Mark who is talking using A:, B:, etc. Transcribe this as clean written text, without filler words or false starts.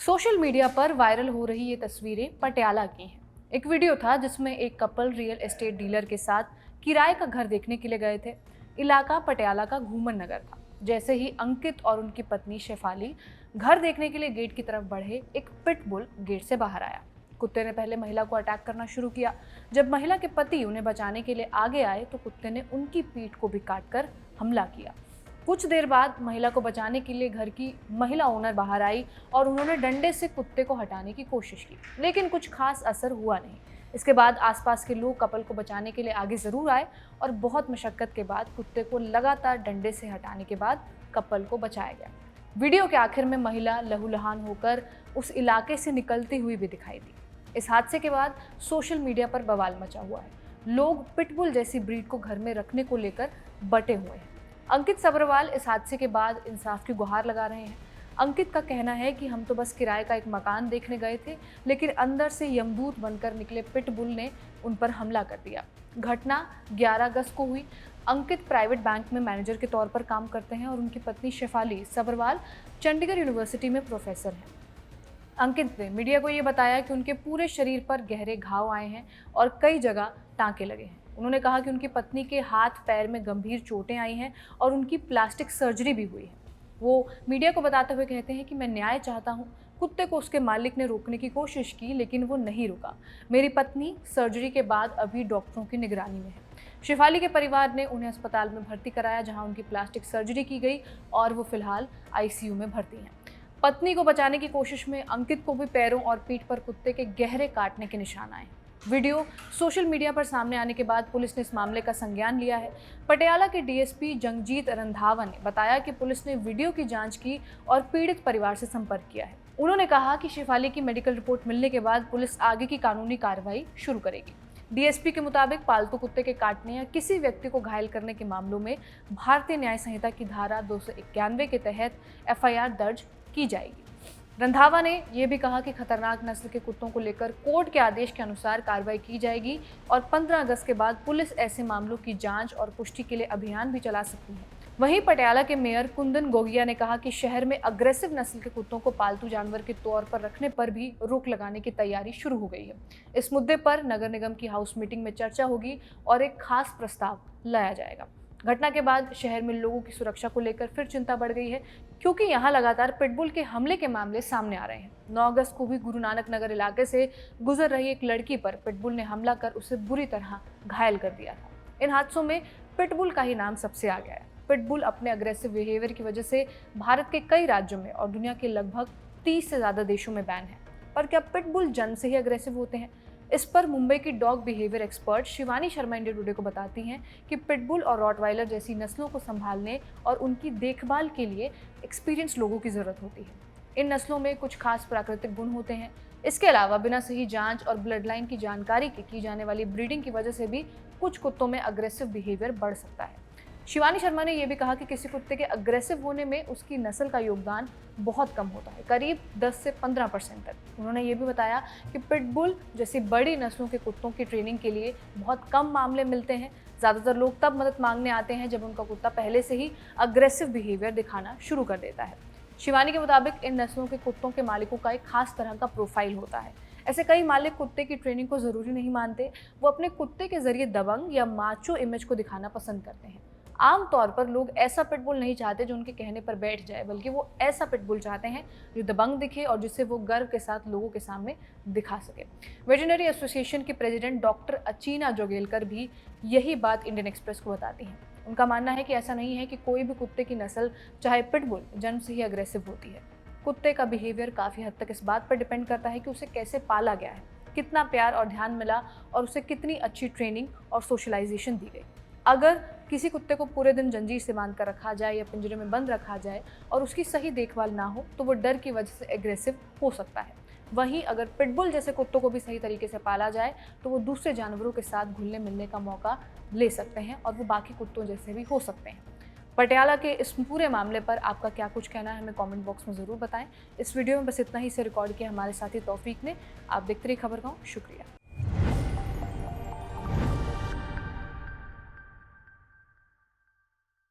A: Social media पर viral हो रही ये तस्वीरें पटियाला की हैं। एक वीडियो था जिसमें एक कपल रियल एस्टेट डीलर के साथ किराए का घर देखने के लिए गए थे। इलाका पटियाला का घूमन नगर था। जैसे ही अंकित और उनकी पत्नी शेफाली घर देखने के लिए गेट की तरफ बढ़े, एक पिटबुल गेट से बाहर आया। कुत्ते ने पहले महिला को अटैक करना शुरू किया। जब महिला के पति उन्हें बचाने के लिए आगे आए तो कुत्ते ने उनकी पीठ को भी काटकर हमला किया। कुछ देर बाद महिला को बचाने के लिए घर की महिला ओनर बाहर आई और उन्होंने डंडे से कुत्ते को हटाने की कोशिश की, लेकिन कुछ खास असर हुआ नहीं। इसके बाद आसपास के लोग कपल को बचाने के लिए आगे जरूर आए और बहुत मशक्कत के बाद कुत्ते को लगातार डंडे से हटाने के बाद कपल को बचाया गया। वीडियो के आखिर में महिला लहूलुहान होकर उस इलाके से निकलती हुई भी दिखाई दी। इस हादसे के बाद सोशल मीडिया पर बवाल मचा हुआ है। लोग पिटबुल जैसी ब्रीड को घर में रखने को लेकर बटे हुए हैं। अंकित सब्रवाल इस हादसे के बाद इंसाफ की गुहार लगा रहे हैं। अंकित का कहना है कि हम तो बस किराए का एक मकान देखने गए थे, लेकिन अंदर से यमदूत बनकर निकले पिटबुल ने उन पर हमला कर दिया। घटना 11 अगस्त को हुई। अंकित प्राइवेट बैंक में मैनेजर के तौर पर काम करते हैं और उनकी पत्नी शेफाली सब्रवाल चंडीगढ़ यूनिवर्सिटी में प्रोफेसर हैं। अंकित ने मीडिया को ये बताया कि उनके पूरे शरीर पर गहरे घाव आए हैं और कई जगह टांके लगे हैं। उन्होंने कहा कि उनकी पत्नी के हाथ पैर में गंभीर चोटें आई हैं और उनकी प्लास्टिक सर्जरी भी हुई है। वो मीडिया को बताते हुए कहते हैं कि मैं न्याय चाहता हूँ। कुत्ते को उसके मालिक ने रोकने की कोशिश की, लेकिन वो नहीं रुका। मेरी पत्नी सर्जरी के बाद अभी डॉक्टरों की निगरानी में है। शेफाली के परिवार ने उन्हें अस्पताल में भर्ती कराया, जहाँ उनकी प्लास्टिक सर्जरी की गई और वो फिलहाल आईसीयू में भर्ती हैं। पत्नी को बचाने की कोशिश में अंकित को भी पैरों और पीठ पर कुत्ते के गहरे काटने के निशान आए। वीडियो सोशल मीडिया पर सामने आने के बाद पुलिस ने इस मामले का संज्ञान लिया है। पटियाला के डीएसपी जंगजीत रंधावा ने बताया कि पुलिस ने वीडियो की जांच की और पीड़ित परिवार से संपर्क किया है। उन्होंने कहा कि शेफाली की मेडिकल रिपोर्ट मिलने के बाद पुलिस आगे की कानूनी कार्रवाई शुरू करेगी। डीएसपी के मुताबिक पालतू कुत्ते के काटने या किसी व्यक्ति को घायल करने के मामलों में भारतीय न्याय संहिता की धारा 291 के तहत एफआईआर दर्ज की जाएगी। रंधावा ने यह भी कहा कि खतरनाक नस्ल के कुत्तों को लेकर कोर्ट के आदेश के अनुसार कार्रवाई की जाएगी और 15 अगस्त के बाद पुलिस ऐसे मामलों की जांच और पुष्टि के लिए अभियान भी चला सकती है। वहीं पटियाला के मेयर कुंदन गोगिया ने कहा कि शहर में अग्रेसिव नस्ल के कुत्तों को पालतू जानवर के तौर पर रखने पर भी रोक लगाने की तैयारी शुरू हो गई है। इस मुद्दे पर नगर निगम की हाउस मीटिंग में चर्चा होगी और एक खास प्रस्ताव लाया जाएगा। घटना के बाद शहर में लोगों की सुरक्षा को लेकर फिर चिंता बढ़ गई है, क्योंकि यहां लगातार पिटबुल के हमले के मामले सामने आ रहे हैं। 9 अगस्त को भी गुरु नानक नगर इलाके से गुजर रही एक लड़की पर पिटबुल ने हमला कर उसे बुरी तरह घायल कर दिया था। इन हादसों में पिटबुल का ही नाम सबसे आगे आया। पिटबुल अपने अग्रेसिव बिहेवियर की वजह से भारत के कई राज्यों में और दुनिया के लगभग 30 से ज्यादा देशों में बैन है। पर क्या पिटबुल जन्म से ही अग्रेसिव होते हैं? इस पर मुंबई की dog behaviour expert Shivani Sharma India today को बताती हैं कि पिटबुल और रॉटवाइलर जैसी नस्लों को संभालने और उनकी देखभाल के लिए एक्सपीरियंस लोगों की जरूरत होती है। इन नस्लों में कुछ खास प्राकृतिक गुण होते हैं। इसके अलावा बिना सही जांच और ब्लड लाइन की जानकारी की जाने वाली ब्रीडिंग की वजह से भी कुछ कुत्तों में अग्रेसिव बिहेवियर बढ़ सकता है। शिवानी शर्मा ने यह भी कहा कि किसी कुत्ते के अग्रेसिव होने में उसकी नस्ल का योगदान बहुत कम होता है, करीब 10 से 15% तक। उन्होंने ये भी बताया कि पिटबुल जैसी बड़ी नस्लों के कुत्तों की ट्रेनिंग के लिए बहुत कम मामले मिलते हैं। ज़्यादातर लोग तब मदद मांगने आते हैं जब उनका कुत्ता पहले से ही अग्रेसिव बिहेवियर दिखाना शुरू कर देता है। शिवानी के मुताबिक इन नस्लों के कुत्तों के मालिकों का एक खास तरह का प्रोफाइल होता है। ऐसे कई मालिक कुत्ते की ट्रेनिंग को ज़रूरी नहीं मानते। वो अपने कुत्ते के जरिए दबंग या माचो इमेज को दिखाना पसंद करते हैं। आमतौर पर लोग ऐसा पिटबुल नहीं चाहते जो उनके कहने पर बैठ जाए, बल्कि वो ऐसा पिटबुल चाहते हैं जो दबंग दिखे और जिसे वो गर्व के साथ लोगों के सामने दिखा सके। वेटरनरी एसोसिएशन की प्रेसिडेंट डॉक्टर अचीना जोगेलकर भी यही बात इंडियन एक्सप्रेस को बताती हैं। उनका मानना है कि ऐसा नहीं है कि कोई भी कुत्ते की नस्ल, चाहे पिटबुल, जन्म से ही अग्रेसिव होती है। कुत्ते का बिहेवियर काफ़ी हद तक इस बात पर डिपेंड करता है कि उसे कैसे पाला गया है, कितना प्यार और ध्यान मिला और उसे कितनी अच्छी ट्रेनिंग और सोशलाइजेशन दी गई। अगर किसी कुत्ते को पूरे दिन जंजीर से बांध कर रखा जाए या पिंजरे में बंद रखा जाए और उसकी सही देखभाल ना हो तो वो डर की वजह से एग्रेसिव हो सकता है। वहीं अगर पिटबुल जैसे कुत्तों को भी सही तरीके से पाला जाए तो वो दूसरे जानवरों के साथ घुलने मिलने का मौका ले सकते हैं और वो बाकी कुत्तों जैसे भी हो सकते हैं। पटियाला के इस पूरे मामले पर आपका क्या कुछ कहना है, हमें कमेंट बॉक्स में ज़रूर बताएं। इस वीडियो में बस इतना ही से रिकॉर्ड किया हमारे साथी तौफीक ने। आप देखते रहिए खबर गाँव। शुक्रिया।